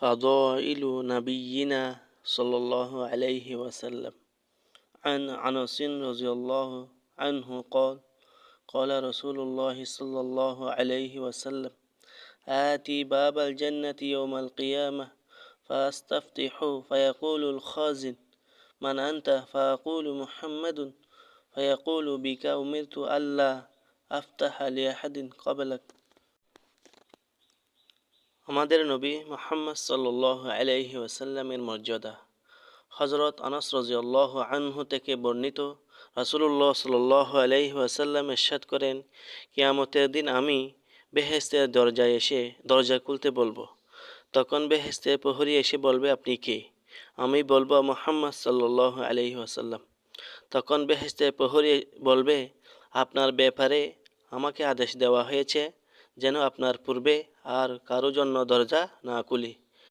فضائل نبينا صلى الله عليه وسلم. عن أنس رضي الله عنه قال قال رسول الله صلى الله عليه وسلم: آتي باب الجنة يوم القيامة فأستفتح فيقول الخازن: من أنت؟ فأقول: محمد. فيقول: بك أمرت ألا أفتح لأحد قبلك. আমাদের নবী মুহাম্মদ সাল্লাল্লাহু আলাইহি ওয়াসাল্লামের মর্যাদা। হযরত আনাস রাদিয়াল্লাহু আনহু থেকে বর্ণিত, রাসূলুল্লাহ সাল্লাল্লাহু আলাইহি ওয়াসাল্লাম ইরশাদ করেন, কিয়ামতের দিন আমি বেহেশতের দরজায় এসে দরজা খুলতে বলবো। তখন বেহেশতের প্রহরী এসে বলবে, আপনি কে? আমি বলবো, মুহাম্মদ সাল্লাল্লাহু আলাইহি ওয়াসাল্লাম। তখন বেহেশতের প্রহরী বলবে, আপনার ব্যাপারে আমাকে আদেশ দেওয়া হয়েছে যেন আপনার পূর্বে আর কারো জন্য দরজা না খুলি।